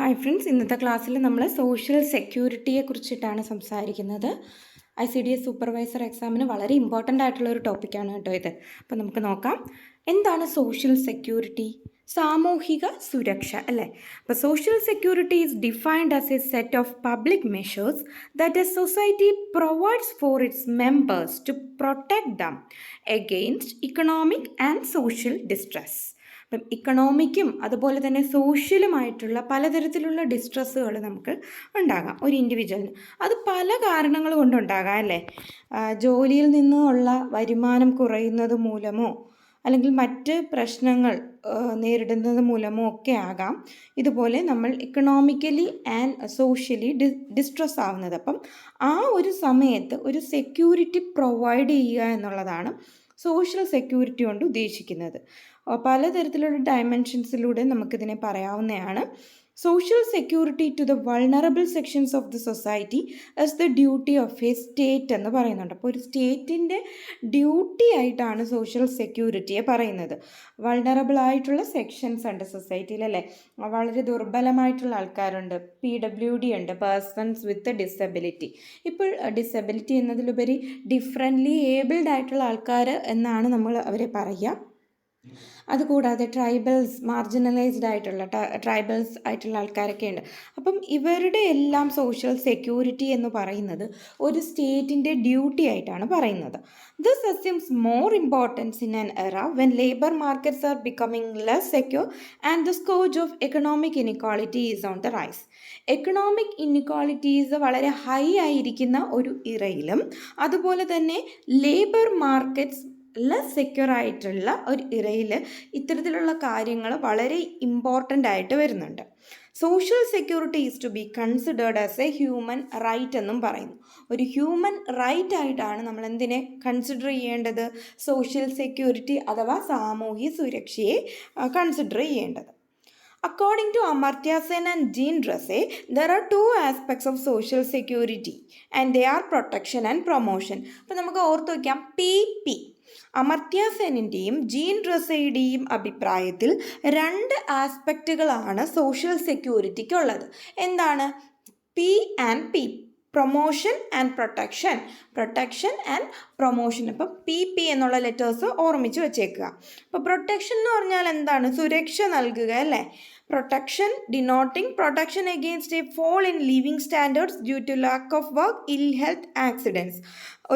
Hi friends, ഇന്നത്തെ ക്ലാസ്സിൽ നമ്മൾ സോഷ്യൽ സെക്യൂരിറ്റിയെ കുറിച്ചിട്ടാണ് സംസാരിക്കുന്നത്. ICDS സൂപ്പർവൈസർ എക്സാമിന് വളരെ ഇമ്പോർട്ടൻ്റ് ആയിട്ടുള്ള ഒരു ടോപ്പിക്കാണ് കേട്ടോ ഇത്. അപ്പോൾ നമുക്ക് നോക്കാം, എന്താണ് സോഷ്യൽ സെക്യൂരിറ്റി? സാമൂഹിക സുരക്ഷ അല്ലേ? അപ്പോൾ social security is defined as a set of public measures that a society provides for its members to protect them against economic and social distress. അപ്പം ഇക്കണോമിക്കും അതുപോലെ തന്നെ സോഷ്യലുമായിട്ടുള്ള പലതരത്തിലുള്ള ഡിസ്ട്രെസ്സുകൾ നമുക്ക് ഉണ്ടാകാം ഒരു ഇൻഡിവിജ്വലിന്. അത് പല കാരണങ്ങൾ കൊണ്ടുണ്ടാകാം അല്ലേ? ജോലിയിൽ നിന്നുള്ള വരുമാനം കുറയുന്നത് മൂലമോ അല്ലെങ്കിൽ മറ്റ് പ്രശ്നങ്ങൾ നേരിടുന്നത് മൂലമോ ഒക്കെ ആകാം ഇതുപോലെ നമ്മൾ ഇക്കണോമിക്കലി ആൻഡ് സോഷ്യലി ഡിസ്ട്രെസ് ആവുന്നത്. അപ്പം ആ ഒരു സമയത്ത് ഒരു സെക്യൂരിറ്റി പ്രൊവൈഡ് ചെയ്യുക എന്നുള്ളതാണ് സോഷ്യൽ സെക്യൂരിറ്റി കൊണ്ട് ഉദ്ദേശിക്കുന്നത്. പലതരത്തിലുള്ള ഡയമെൻഷൻസിലൂടെ നമുക്കിതിനെ പറയാവുന്നതാണ്. Social security to the vulnerable sections of the society as the duty of a state എന്ന് പറയുന്നുണ്ട്. അപ്പോൾ ഒരു സ്റ്റേറ്റിൻ്റെ ഡ്യൂട്ടി ആയിട്ടാണ് സോഷ്യൽ സെക്യൂരിറ്റിയെ പറയുന്നത്. വൾണറബിൾ ആയിട്ടുള്ള സെക്ഷൻസ് ഉണ്ട് സൊസൈറ്റിയിൽ അല്ലേ? വളരെ ദുർബലമായിട്ടുള്ള ആൾക്കാരുണ്ട്, PWD ഉണ്ട്, പേഴ്സൺസ് വിത്ത് ഡിസബിലിറ്റി. ഇപ്പോൾ ഡിസബിലിറ്റി എന്നതിലുപരി ഡിഫറെൻ്റ്ലി ഏബിൾഡ് ആയിട്ടുള്ള ആൾക്കാർ എന്നാണ് നമ്മൾ അവരെ പറയുക. അതുകൂടാതെ ട്രൈബൽസ്, മാർജിനലൈസ്ഡ് ആയിട്ടുള്ള ട്രൈബൽസ് ആയിട്ടുള്ള ആൾക്കാരൊക്കെ ഉണ്ട്. അപ്പം ഇവരുടെ എല്ലാം സോഷ്യൽ സെക്യൂരിറ്റി എന്ന് പറയുന്നത് ഒരു സ്റ്റേറ്റിൻ്റെ ഡ്യൂട്ടി ആയിട്ടാണ് പറയുന്നത്. This assumes more importance in an era when labour markets are becoming less secure and the scourge of economic inequality is on the rise. Economic inequalities വളരെ ഹൈ ആയിരിക്കുന്ന ഒരു ഇറയിലും അതുപോലെ തന്നെ ലേബർ മാർക്കറ്റ്സ് ലെസ് സെക്യൂർ ആയിട്ടുള്ള ഒരു ഇറയിൽ ഇത്തരത്തിലുള്ള കാര്യങ്ങൾ വളരെ ഇമ്പോർട്ടൻ്റ് ആയിട്ട് വരുന്നുണ്ട്. Social security is to be considered as a human right എന്നും പറയുന്നു. ഒരു ഹ്യൂമൻ റൈറ്റ് ആയിട്ടാണ് നമ്മൾ എന്തിനെ കൺസിഡർ ചെയ്യേണ്ടത്? സോഷ്യൽ സെക്യൂരിറ്റി അഥവാ സാമൂഹ്യ സുരക്ഷയെ കൺസിഡർ ചെയ്യേണ്ടത്. According to Amartya Sen and Jean Dressel, there are two aspects of social security and they are protection and promotion. അപ്പോൾ നമുക്ക് ഓർത്ത് വയ്ക്കാം, PP അമർത്യ സെന്നിൻ്റെയും ജീൻ ഡ്രസയുടെയും അഭിപ്രായത്തിൽ രണ്ട് ആസ്പെക്റ്റുകളാണ് സോഷ്യൽ സെക്യൂരിറ്റിക്കുള്ളത്. എന്താണ്? P, promotion and protection. Protection and promotion. അപ്പം PP എന്നുള്ള letters ഓർമ്മിച്ച് വെച്ചേക്കുക. അപ്പോൾ പ്രൊട്ടക്ഷൻ എന്ന് പറഞ്ഞാൽ എന്താണ്? സുരക്ഷ നൽകുക അല്ലേ? Protection denoting protection against a fall in living standards due to lack of work, ill health, accidents.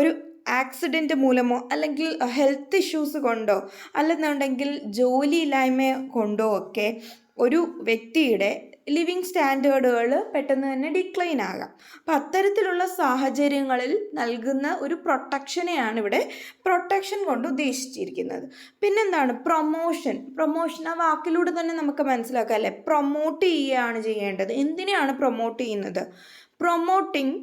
ഒരു ആക്സിഡൻറ്റ് മൂലമോ അല്ലെങ്കിൽ ഹെൽത്ത് ഇഷ്യൂസ് കൊണ്ടോ അല്ലെന്നുണ്ടെങ്കിൽ ജോലിയില്ലായ്മ കൊണ്ടോ ഒക്കെ ഒരു വ്യക്തിയുടെ ലിവിങ് സ്റ്റാൻഡേർഡുകൾ പെട്ടെന്ന് തന്നെ ഡിക്ലൈൻ ആകാം. അപ്പം അത്തരത്തിലുള്ള സാഹചര്യങ്ങളിൽ നൽകുന്ന ഒരു പ്രൊട്ടക്ഷനെയാണ് ഇവിടെ പ്രൊട്ടക്ഷൻ കൊണ്ട് ഉദ്ദേശിച്ചിരിക്കുന്നത്. പിന്നെന്താണ്? പ്രൊമോഷൻ. പ്രൊമോഷൻ ആ വാക്കിലൂടെ തന്നെ നമുക്ക് മനസ്സിലാക്കാം അല്ലേ? പ്രൊമോട്ട് ചെയ്യുകയാണ് ചെയ്യേണ്ടത്. എന്തിനെയാണ് പ്രൊമോട്ട് ചെയ്യുന്നത്? Promoting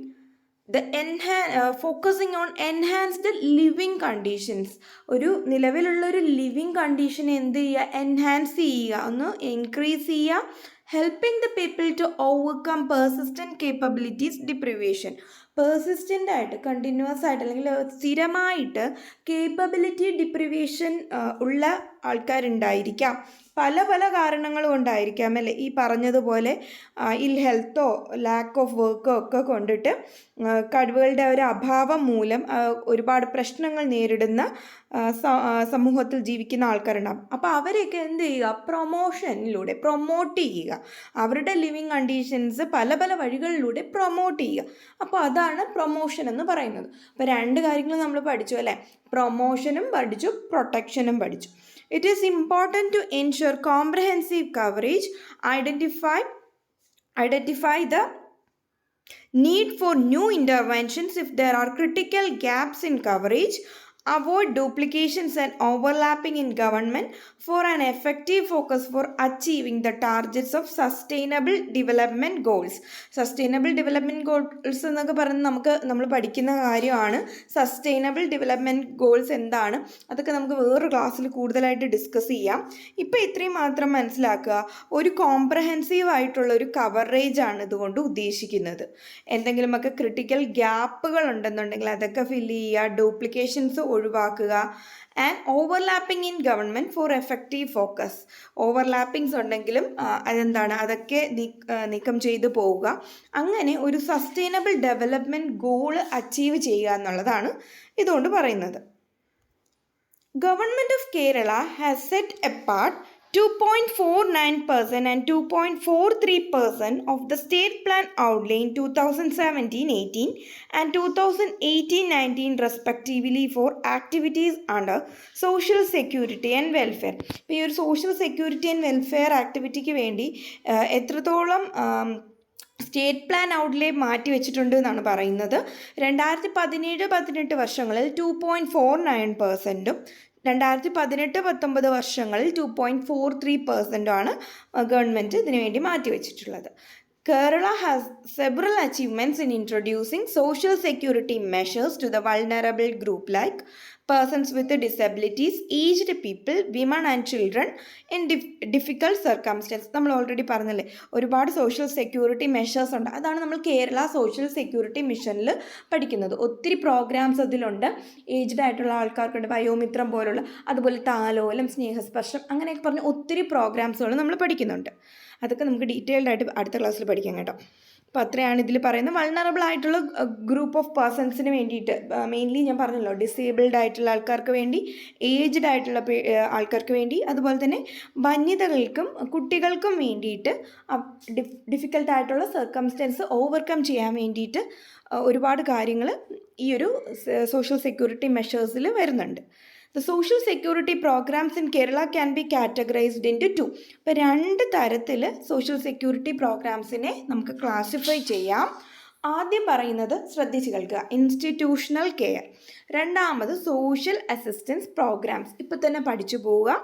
focusing on enhanced living conditions. ഒരു നിലവിലുള്ളൊരു ലിവിങ് കണ്ടീഷനെ എന്ത് ചെയ്യുക? എൻഹാൻസ് ചെയ്യുക, ഒന്ന് ഇൻക്രീസ് ചെയ്യുക. Helping the people to overcome persistent capabilities deprivation. Persistent ആയിട്ട് കണ്ടിന്യൂസ് ആയിട്ട് അല്ലെങ്കിൽ സ്ഥിരമായിട്ട് കേപ്പബിലിറ്റി ഡിപ്രിവേഷൻ ഉള്ള ആൾക്കാരുണ്ടായിരിക്കാം. പല പല കാരണങ്ങൾ കൊണ്ടായിരിക്കാം അല്ലേ? ഈ പറഞ്ഞതുപോലെ ഇൽ ഹെൽത്തോ ലാക്ക് ഓഫ് വർക്കോ ഒക്കെ കൊണ്ടിട്ട് കഴിവുകളുടെ ഒരു അഭാവം മൂലം ഒരുപാട് പ്രശ്നങ്ങൾ നേരിടുന്ന സമൂഹത്തിൽ ജീവിക്കുന്ന ആൾക്കാരുണ്ടാകും. അപ്പോൾ അവരെയൊക്കെ എന്ത് ചെയ്യുക? പ്രൊമോഷനിലൂടെ പ്രൊമോട്ട് ചെയ്യുക. അവരുടെ ലിവിങ് കണ്ടീഷൻസ് പല പല വഴികളിലൂടെ പ്രൊമോട്ട് ചെയ്യുക. അപ്പോൾ അതാണ് പ്രൊമോഷൻ എന്ന് പറയുന്നത്. അപ്പോൾ രണ്ട് കാര്യങ്ങൾ നമ്മൾ പഠിച്ചു അല്ലേ? പ്രൊമോഷനും പഠിച്ചു, പ്രൊട്ടക്ഷനും പഠിച്ചു. It is important to ensure comprehensive coverage, identify the need for new interventions if there are critical gaps in coverage, avoid duplications and overlapping in government for an effective focus for achieving the targets of sustainable development goals. Sustainable development goals എന്നൊക്കെ പറഞ്ഞ് നമ്മൾ പഠിക്കുന്ന കാര്യമാണ്. Sustainable development goals എന്താണ് അതൊക്കെ നമുക്ക് വേറൊരു ക്ലാസ്സിൽ കൂടുതലായിട്ട് ഡിസ്കസ് ചെയ്യാം. ഇപ്പോൾ ഇത്രയും മാത്രം മനസ്സിലാക്കുക, ഒരു കോംപ്രഹെൻസീവ് ആയിട്ടുള്ള ഒരു കവറേജ് ആണ് ഇതുകൊണ്ട് ഉദ്ദേശിക്കുന്നത്. എന്തെങ്കിലുമൊക്കെ ക്രിട്ടിക്കൽ ഗ്യാപ്പുകൾ ഉണ്ടെന്നുണ്ടെങ്കിൽ അതൊക്കെ ഫില്ല് ചെയ്യുക, ഡ്യൂപ്ലിക്കേഷൻസ് ഒഴിവാക്കുക. And overlapping in government for effective focus. Overlappings ഉണ്ടെങ്കിലും അതൊക്കെ നീക്കം ചെയ്തു പോവുക. അങ്ങനെ ഒരു സസ്റ്റൈനബിൾ ഡെവലപ്മെൻറ്റ് ഗോൾ അച്ചീവ് ചെയ്യുക എന്നുള്ളതാണ് ഇതുകൊണ്ട് പറയുന്നത്. Government of Kerala has set apart 2.49% and 2.43% of the state plan outlay in 2017-18 and 2018-19 respectively for activities under social security and welfare. ഇപ്പോൾ ഈ ഒരു സോഷ്യൽ സെക്യൂരിറ്റി ആൻഡ് വെൽഫെയർ ആക്ടിവിറ്റിക്ക് വേണ്ടി എത്രത്തോളം സ്റ്റേറ്റ് പ്ലാൻ ഔട്ട്ലേ മാറ്റി വെച്ചിട്ടുണ്ട് എന്നാണ് പറയുന്നത്. 2017-18 വർഷങ്ങളിൽ 2.49%, 2018-19 വർഷങ്ങളിൽ 2.43% ഗവൺമെൻറ് ഇതിനു വേണ്ടി മാറ്റിവെച്ചിട്ടുള്ളത്. Kerala has several achievements in introducing social security measures to the vulnerable group like persons with disabilities, aged people, women and children in difficult circumstances. നമ്മൾ ഓൾറെഡി പറഞ്ഞല്ലേ, ഒരുപാട് സോഷ്യൽ സെക്യൂരിറ്റി മെഷേഴ്സ് ഉണ്ട്. അതാണ് നമ്മൾ കേരള സോഷ്യൽ സെക്യൂരിറ്റി മിഷനിൽ പഠിക്കുന്നത്. ഒത്തിരി programmes അതിലുണ്ട്. ഏജ്ഡ് ആയിട്ടുള്ള ആൾക്കാർക്കുണ്ട്, വയോമിത്രം പോലുള്ള, അതുപോലെ താലോലം, സ്നേഹസ്പർശം, അങ്ങനെയൊക്കെ പറഞ്ഞ് ഒത്തിരി പ്രോഗ്രാംസുകൾ നമ്മൾ പഠിക്കുന്നുണ്ട്. അതൊക്കെ നമുക്ക് ഡീറ്റെയിൽഡ് ആയിട്ട് അടുത്ത ക്ലാസ്സിൽ പഠിക്കാം കേട്ടോ. അപ്പോൾ അത്രയാണ് ഇതിൽ പറയുന്നത്. വൾണറബിൾ ആയിട്ടുള്ള ഗ്രൂപ്പ് ഓഫ് പേഴ്സൺസിന് വേണ്ടിയിട്ട്, മെയിൻലി ഞാൻ പറഞ്ഞല്ലോ, ഡിസേബിൾഡ് ആയിട്ടുള്ള ആൾക്കാർക്ക് വേണ്ടി, ഏജ്ഡ് ആയിട്ടുള്ള ആൾക്കാർക്ക് വേണ്ടി, അതുപോലെ തന്നെ വനിതകൾക്കും കുട്ടികൾക്കും വേണ്ടിയിട്ട് ഡിഫിക്കൽട്ടായിട്ടുള്ള സർക്കംസ്റ്റൻസ് ഓവർകം ചെയ്യാൻ വേണ്ടിയിട്ട് ഒരുപാട് കാര്യങ്ങൾ ഈ ഒരു സോഷ്യൽ സെക്യൂരിറ്റി മെഷേഴ്സിൽ വരുന്നുണ്ട്. The social security programs in Kerala can be categorized into two. ഇപ്പോൾ 2 തരത്തിൽ സോഷ്യൽ സെക്യൂരിറ്റി പ്രോഗ്രാംസിനെ നമുക്ക് ക്ലാസിഫൈ ചെയ്യാം. ആദ്യം പറയുന്നത് ശ്രദ്ധിച്ച് കേൾക്കുക, ഇൻസ്റ്റിറ്റ്യൂഷണൽ കെയർ. രണ്ടാമത് സോഷ്യൽ അസിസ്റ്റൻസ് പ്രോഗ്രാംസ്. ഇപ്പം തന്നെ പഠിച്ചു പോവുക.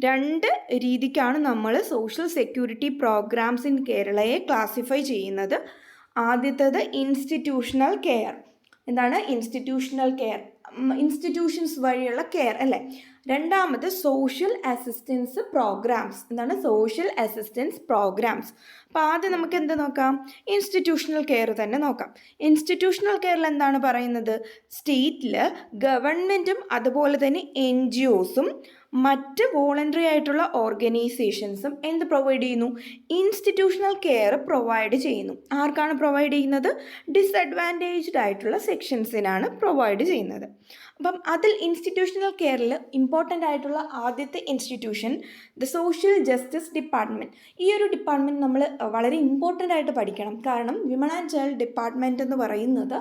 2 രീതിക്കാണ് നമ്മൾ സോഷ്യൽ സെക്യൂരിറ്റി പ്രോഗ്രാംസ് ഇൻ കേരളയെ ക്ലാസിഫൈ ചെയ്യുന്നത്. ആദ്യത്തേത് ഇൻസ്റ്റിറ്റ്യൂഷണൽ കെയർ. എന്താണ് ഇൻസ്റ്റിറ്റ്യൂഷണൽ കെയർ? ഇൻസ്റ്റിറ്റ്യൂഷൻസ് വഴിയുള്ള കെയർ അല്ലേ. രണ്ടാമത് സോഷ്യൽ അസിസ്റ്റൻസ് പ്രോഗ്രാംസ്. എന്താണ് സോഷ്യൽ അസിസ്റ്റൻസ് പ്രോഗ്രാംസ്? അപ്പോൾ ആദ്യം നമുക്ക് എന്ത് നോക്കാം? ഇൻസ്റ്റിറ്റ്യൂഷണൽ കെയർ തന്നെ നോക്കാം. ഇൻസ്റ്റിറ്റ്യൂഷണൽ കെയറിൽ എന്താണ് പറയുന്നത്? സ്റ്റേറ്റിൽ ഗവൺമെൻറ്റും അതുപോലെ തന്നെ NGOസും മറ്റ് വോളണ്ടറി ആയിട്ടുള്ള ഓർഗനൈസേഷൻസും എന്ത് പ്രൊവൈഡ് ചെയ്യുന്നു? ഇൻസ്റ്റിറ്റ്യൂഷണൽ കെയർ പ്രൊവൈഡ് ചെയ്യുന്നു. ആർക്കാണ് പ്രൊവൈഡ് ചെയ്യുന്നത്? ഡിസഡ്വാൻറ്റേജ്ഡ് ആയിട്ടുള്ള സെക്ഷൻസിനാണ് പ്രൊവൈഡ് ചെയ്യുന്നത്. അപ്പം അതിൽ ഇൻസ്റ്റിറ്റ്യൂഷണൽ കെയറിൽ ഇമ്പോർട്ടൻ്റ് ആയിട്ടുള്ള ആദ്യത്തെ institution the social justice department. ഈ ഒരു ഡിപ്പാർട്ട്മെൻറ്റ് നമ്മൾ വളരെ ഇമ്പോർട്ടൻ്റ് ആയിട്ട് പഠിക്കണം. കാരണം വിമൺ ആൻഡ് ചൈൽഡ് ഡിപ്പാർട്ട്മെൻറ്റ് എന്ന് പറയുന്നത്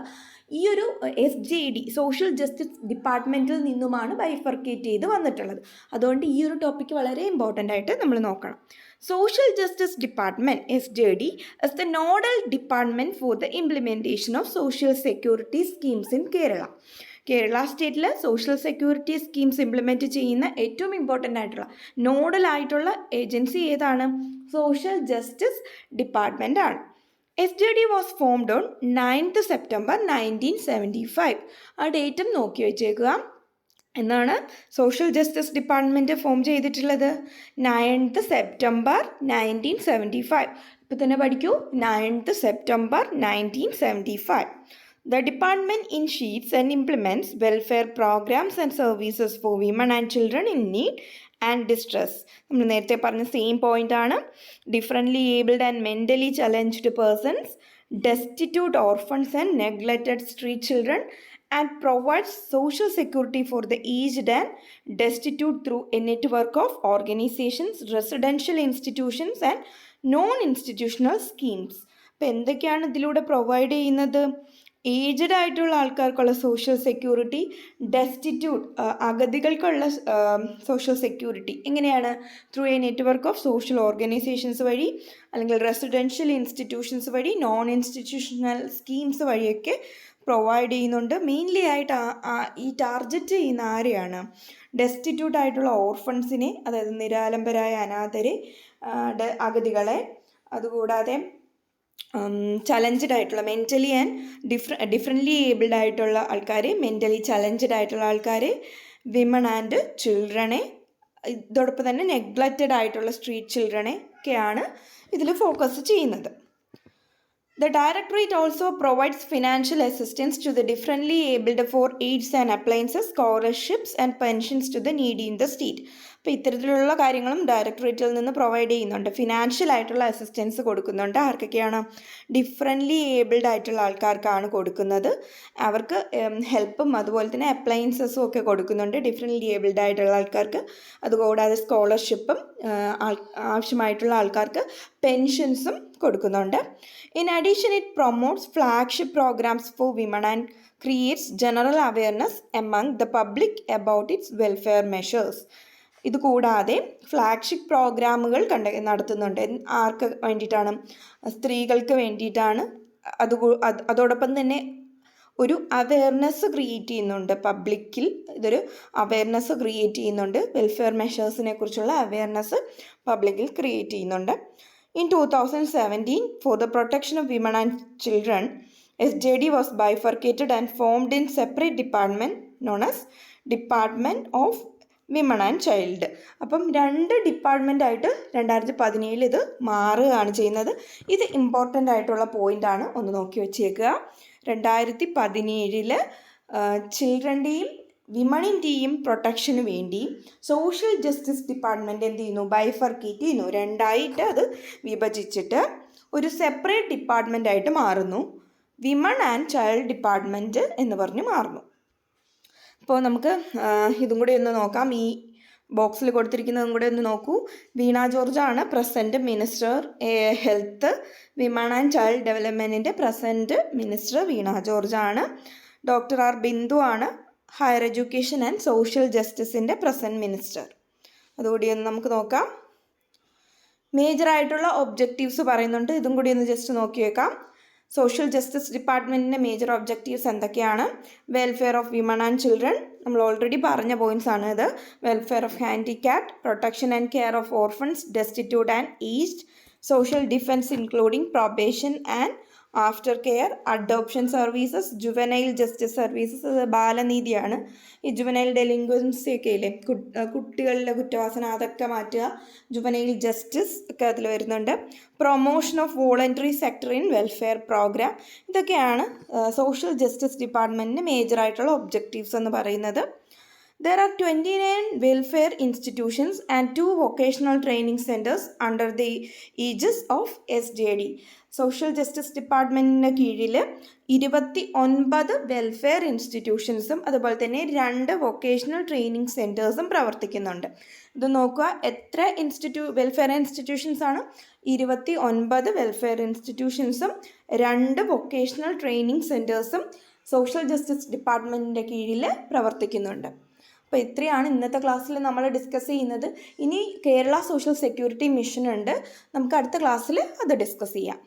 ഈ ഒരു SJD സോഷ്യൽ ജസ്റ്റിസ് ഡിപ്പാർട്ട്മെൻറ്റിൽ നിന്നുമാണ് ബൈഫർക്കേറ്റ് ചെയ്ത് വന്നിട്ടുള്ളത്. അതുകൊണ്ട് ഈ ഒരു ടോപ്പിക്ക് വളരെ ഇമ്പോർട്ടൻ്റ് ആയിട്ട് നമ്മൾ നോക്കണം. Social justice department SJD is the nodal department for the implementation of social security schemes in Kerala. Kerala സ്റ്റേറ്റിൽ സോഷ്യൽ സെക്യൂരിറ്റി സ്കീംസ് ഇംപ്ലിമെൻറ്റ് ചെയ്യുന്ന ഏറ്റവും ഇമ്പോർട്ടൻ്റ് ആയിട്ടുള്ള നോഡൽ ഏജൻസി ഏതാണ്? സോഷ്യൽ ജസ്റ്റിസ് ഡിപ്പാർട്ട്മെൻ്റ് ആണ്. SJD was formed on 9th September 1975. ആ ഡേറ്റും നോക്കി വെച്ചേക്കുക. എന്നാണ് സോഷ്യൽ ജസ്റ്റിസ് ഡിപ്പാർട്ട്മെൻറ്റ് ഫോം ചെയ്തിട്ടുള്ളത്? 9th September 1975. ഇപ്പോൾ തന്നെ പഠിക്കൂ, 9th September 1975. The department initiates and implements welfare programs and services for women and children in need and distress. നമ്മൾ നേരത്തെ പറഞ്ഞ സെയിം പോയിന്റ് ആണ്. Differently abled and mentally challenged persons, destitute orphans and neglected street children, and provides social security for the aged and destitute through a network of organizations, residential institutions and non-institutional schemes. അപ്പോൾ എന്തൊക്കെയാണ് ഇതിലൂടെ provide ചെയ്യുന്നത്? Aged ആയിട്ടുള്ള ആൾക്കാർക്കുള്ള social security, destitute അഗതികൾക്കുള്ള social security എങ്ങനെയാണ്? Through a network of social organisations വഴി, അല്ലെങ്കിൽ റെസിഡൻഷ്യൽ ഇൻസ്റ്റിറ്റ്യൂഷൻസ് വഴി, നോൺ ഇൻസ്റ്റിറ്റ്യൂഷണൽ സ്കീംസ് വഴിയൊക്കെ പ്രൊവൈഡ് ചെയ്യുന്നുണ്ട്. മെയിൻലി ആയിട്ട് ഈ ടാർഗറ്റ് ചെയ്യുന്ന ആരെയാണ്? ഡെസ്റ്റിറ്റ്യൂട്ട് ആയിട്ടുള്ള ഓർഫൺസിനെ, അതായത് നിരാലംബരായ അനാഥരെ, അഗതികളെ, അതുകൂടാതെ ചലഞ്ച്ഡ് ആയിട്ടുള്ള മെൻ്റലി ആൻഡ് ഡിഫറൻ്റ്ലി ഏബിൾഡ് ആയിട്ടുള്ള ആൾക്കാരെ, മെൻ്റലി ചലഞ്ച്ഡ് ആയിട്ടുള്ള ആൾക്കാരെ, വിമൺ ആൻഡ് ചിൽഡ്രനെ, ഇതോടൊപ്പം തന്നെ നെഗ്ലക്റ്റഡ് ആയിട്ടുള്ള സ്ട്രീറ്റ് ചിൽഡ്രനെ ഒക്കെയാണ് ഇതിൽ ഫോക്കസ് ചെയ്യുന്നത്. The Directorate also provides financial assistance to the differently abled for aids and appliances, scholarships and pensions to the needy in the state. അപ്പോൾ ഇത്തരത്തിലുള്ള കാര്യങ്ങളും ഡയറക്ടറേറ്റിൽ നിന്ന് പ്രൊവൈഡ് ചെയ്യുന്നുണ്ട്. ഫിനാൻഷ്യൽ ആയിട്ടുള്ള അസിസ്റ്റൻസ് കൊടുക്കുന്നുണ്ട്. ആർക്കൊക്കെയാണ്? ഡിഫറെൻ്റ്ലി ഏബിൾഡ് ആയിട്ടുള്ള ആൾക്കാർക്കാണ് കൊടുക്കുന്നത്. അവർക്ക് ഹെൽപ്പും അതുപോലെ തന്നെ അപ്ലയൻസസും ഒക്കെ കൊടുക്കുന്നുണ്ട് ഡിഫറെൻ്റ്ലി ഏബിൾഡ് ആയിട്ടുള്ള ആൾക്കാർക്ക്. അതുകൂടാതെ സ്കോളർഷിപ്പും ആവശ്യമായിട്ടുള്ള ആൾക്കാർക്ക് പെൻഷൻസും കൊടുക്കുന്നുണ്ട്. In addition, it promotes flagship programs for women and creates general awareness among the public about its welfare measures. ഇതുകൂടാതെ ഫ്ലാഗ്ഷിപ്പ് പ്രോഗ്രാമുകൾ നടത്തുന്നുണ്ട്. ആർക്ക് വേണ്ടിയിട്ടാണ്? സ്ത്രീകൾക്ക് വേണ്ടിയിട്ടാണ്. അതോടൊപ്പം തന്നെ ഒരു അവെയർനെസ് ക്രിയേറ്റ് ചെയ്യുന്നുണ്ട് പബ്ലിക്കിൽ. ഇതൊരു അവെയർനെസ് ക്രിയേറ്റ് ചെയ്യുന്നുണ്ട്. വെൽഫെയർ മെഷേഴ്സിനെ കുറിച്ചുള്ള അവെയർനെസ് പബ്ലിക്കിൽ ക്രിയേറ്റ് ചെയ്യുന്നുണ്ട്. In 2017, for the protection of women and children, SJD was bifurcated and formed in separate department known as Department of women and child. അപ്പം 2 ഡിപ്പാർട്ട്മെൻ്റ് ആയിട്ട് 2017 ഇത് മാറുകയാണ് ചെയ്യുന്നത്. ഇത് ഇമ്പോർട്ടൻ്റ് ആയിട്ടുള്ള പോയിൻ്റാണ്, ഒന്ന് നോക്കി വെച്ചേക്കുക. 2017 ചിൽഡ്രൻ്റെയും വിമണിൻ്റെയും പ്രൊട്ടക്ഷന് വേണ്ടി സോഷ്യൽ ജസ്റ്റിസ് ഡിപ്പാർട്ട്മെൻറ്റ് എന്ത് ചെയ്യുന്നു? ബൈഫർക്കേറ്റ് ചെയ്യുന്നു. 2ആയിട്ട് അത് വിഭജിച്ചിട്ട് ഒരു സെപ്പറേറ്റ് ഡിപ്പാർട്ട്മെൻ്റ് ആയിട്ട് മാറുന്നു. വിമൺ ആൻഡ് ചൈൽഡ് ഡിപ്പാർട്ട്മെൻറ്റ് എന്ന് പറഞ്ഞ് മാറുന്നു. അപ്പോൾ നമുക്ക് ഇതും കൂടി ഒന്ന് നോക്കാം. ഈ ബോക്സിൽ കൊടുത്തിരിക്കുന്നതും കൂടി ഒന്ന് നോക്കൂ. വീണ ജോർജാണ് present minister health. Women and child ഡെവലപ്മെൻറ്റിൻ്റെ പ്രസൻറ്റ് മിനിസ്റ്റർ വീണ ജോർജാണ്. ഡോക്ടർ ആർ ബിന്ദു ആണ് ഹയർ എഡ്യൂക്കേഷൻ ആൻഡ് സോഷ്യൽ ജസ്റ്റിസിൻ്റെ പ്രസൻറ്റ് മിനിസ്റ്റർ. അതുകൂടി ഒന്ന് നമുക്ക് നോക്കാം. മേജറായിട്ടുള്ള ഒബ്ജക്റ്റീവ്സ് പറയുന്നുണ്ട്. ഇതും കൂടി ഒന്ന് ജസ്റ്റ് നോക്കി വെക്കാം. സോഷ്യൽ ജസ്റ്റിസ് ഡിപ്പാർട്ട്മെൻറ്റിൻ്റെ മേജർ ഒബ്ജക്റ്റീവ്സ് എന്തൊക്കെയാണ്? Welfare of women and children, നമ്മൾ ഓൾറെഡി പറഞ്ഞ പോയിൻറ്റ്സ് ആണ് ഇത്. Welfare of handicapped, protection and care of orphans, destitute and aged, social defence including probation and after care, adoption services, juvenile justice services, അത് ബാലനീതിയാണ്. ഈ juvenile ഡെലിങ്ക്വൻസി ഒക്കെ ഇല്ലേ, കുട്ടികളിലെ കുറ്റവാസന അതൊക്കെ മാറ്റുക, ജുവനൈൽ ജസ്റ്റിസ് ഒക്കെ അതിൽ വരുന്നുണ്ട്. Promotion of voluntary sector in welfare program, ഇതൊക്കെയാണ് സോഷ്യൽ ജസ്റ്റിസ് ഡിപ്പാർട്ട്മെൻറ്റിന് മേജറായിട്ടുള്ള ഒബ്ജക്റ്റീവ്സ് എന്ന് പറയുന്നത്. There are 29 welfare institutions and 2 vocational training centers under the aegis of SJD. Social justice ഡിപ്പാർട്ട്മെൻറ്റിൻ്റെ കീഴിൽ 29 വെൽഫെയർ ഇൻസ്റ്റിറ്റ്യൂഷൻസും അതുപോലെ തന്നെ 2 വൊക്കേഷണൽ ട്രെയിനിങ് സെൻറ്റേഴ്സും പ്രവർത്തിക്കുന്നുണ്ട്. ഇത് നോക്കുക, എത്ര വെൽഫെയർ ഇൻസ്റ്റിറ്റ്യൂഷൻസ് ആണ്? 29 വെൽഫെയർ ഇൻസ്റ്റിറ്റ്യൂഷൻസും 2 വൊക്കേഷണൽ ട്രെയിനിങ് സെൻറ്റേഴ്സും സോഷ്യൽ ജസ്റ്റിസ് ഡിപ്പാർട്ട്മെൻറ്റിൻ്റെ കീഴിൽ പ്രവർത്തിക്കുന്നുണ്ട്. അപ്പോൾ ഇത്രയാണ് ഇന്നത്തെ ക്ലാസ്സിൽ നമ്മൾ ഡിസ്കസ് ചെയ്യുന്നത്. ഇനി കേരള സോഷ്യൽ സെക്യൂരിറ്റി മിഷൻ ഉണ്ട്, നമുക്ക് അടുത്ത ക്ലാസ്സിൽ അത് ഡിസ്കസ് ചെയ്യാം.